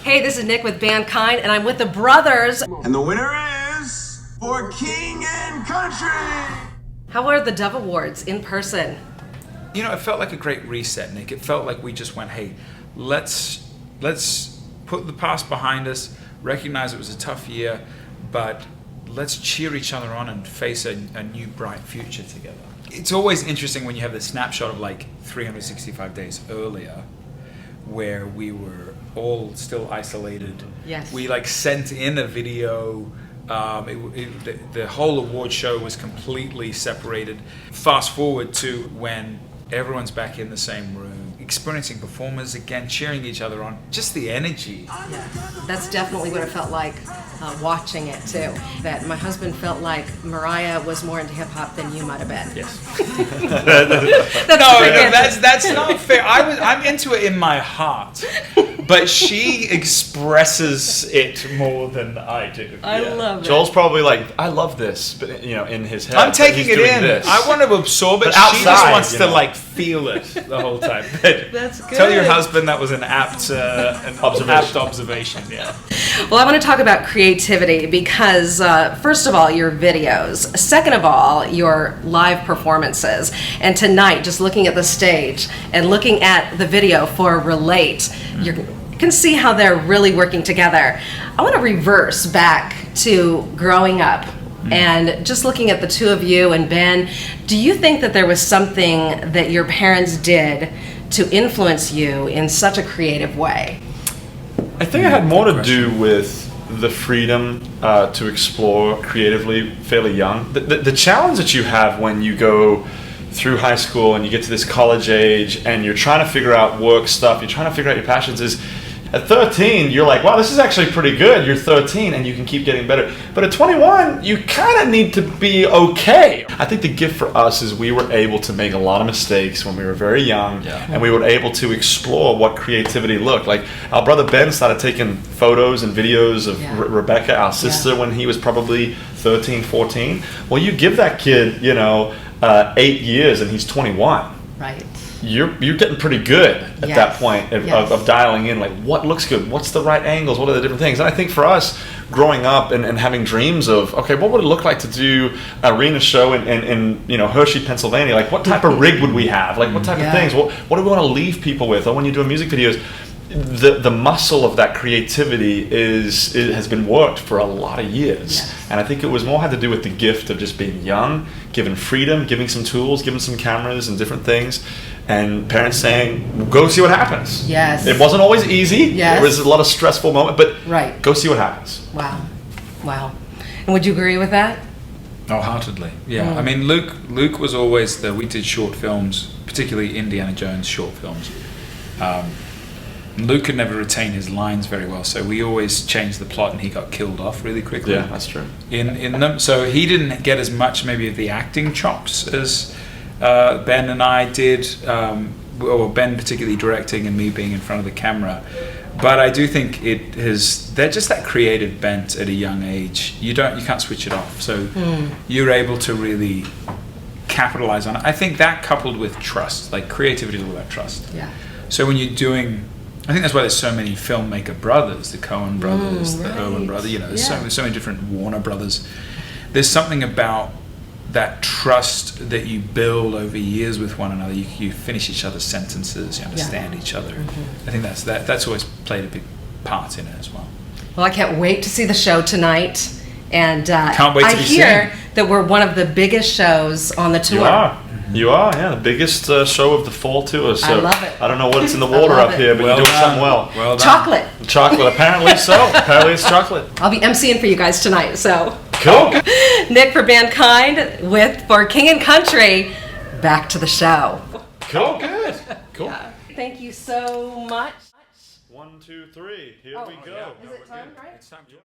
Hey, this is Nick with Bandkind, and I'm with the brothers. And the winner is for King and Country. How are the Dove Awards in person? You know, it felt like a great reset, Nick. It felt like we just went, hey, let's put the past behind us, recognize it was a tough year, but let's cheer each other on and face a new bright future together. It's always interesting when you have this snapshot of like 365 days earlier, where we were all still isolated. Yes. We like sent in a video. The whole award show was completely separated. Fast forward to when everyone's back in the same room, experiencing performers again, cheering each other on. Just the energy. Yeah, that's definitely what it felt like watching it too. That my husband felt like Mariah was more into hip hop than you might have been. Yes. That's not fair. I'm into it in my heart, but she expresses it more than I do. I love it. Joel's probably like, I love this, but in his head. I'm taking he's it doing in. this. I want to absorb it. But She just outside, wants you to know. like feel it the whole time. That's good. Tell your husband that was an apt observation. Yeah. Well, I want to talk about creativity because, first of all, your videos. Second of all, your live performances. And tonight, just looking at the stage and looking at the video for Relate, you can see how they're really working together. I want to reverse back to growing up and just looking at the two of you and Ben. Do you think that there was something that your parents did to influence you in such a creative way? I think it had more to do with the freedom to explore creatively fairly young. The challenge that you have when you go through high school and you get to this college age and you're trying to figure out work stuff, you're trying to figure out your passions is, at 13, you're like, wow, this is actually pretty good. You're 13 and you can keep getting better. But at 21, you kind of need to be okay. I think the gift for us is we were able to make a lot of mistakes when we were very young, and we were able to explore what creativity looked like. Our brother Ben started taking photos and videos of Rebecca, our sister, when he was probably 13, 14. Well, you give that kid, 8 years and he's 21. Right. You're getting pretty good at that point of dialing in, like what looks good, what's the right angles, what are the different things. And I think for us, growing up and having dreams of, okay, what would it look like to do an arena show in Hershey, Pennsylvania? Like what type of rig would we have? Like what type of things? What do we want to leave people with? Or when you're doing music videos, the muscle of that creativity has been worked for a lot of years. And I think it was more had to do with the gift of just being young, given freedom, giving some tools, giving some cameras and different things, and parents saying, go see what happens. Yes. It wasn't always easy. Yes. It was a lot of stressful moments, but go see what happens. Wow. And would you agree with that? Oh, heartedly. Yeah. I mean, Luke was always we did short films, particularly Indiana Jones short films. Luke could never retain his lines very well, so we always changed the plot and he got killed off really quickly. Yeah, that's true. In them, so he didn't get as much maybe of the acting chops as Ben and I did, or Ben particularly directing and me being in front of the camera. But I do think they're just that creative bent at a young age. You can't switch it off. So you're able to really capitalize on it. I think that coupled with trust, like creativity is all about trust. Yeah. So when you're doing, I think that's why there's so many filmmaker brothers, the Coen brothers, the Owen brothers, there's so many different Warner brothers. There's something about that trust that you build over years with one another. You finish each other's sentences, you understand each other. I think that's always played a big part in it as well. Well, I can't wait to see the show tonight. And can't wait to I be hear seen. that we're one of the biggest shows on the tour. You are, the biggest show of the fall tour. So I love it. I don't know what's in the water up here, but you're doing something well. Well done. Chocolate. Chocolate, apparently so. Apparently it's chocolate. I'll be emceeing for you guys tonight, so. Cool. Nick for Bandkind for King and Country. Back to the show. Cool, good. Cool. Thank you so much. 1, 2, 3. Here we go. Is it time, right? It's time.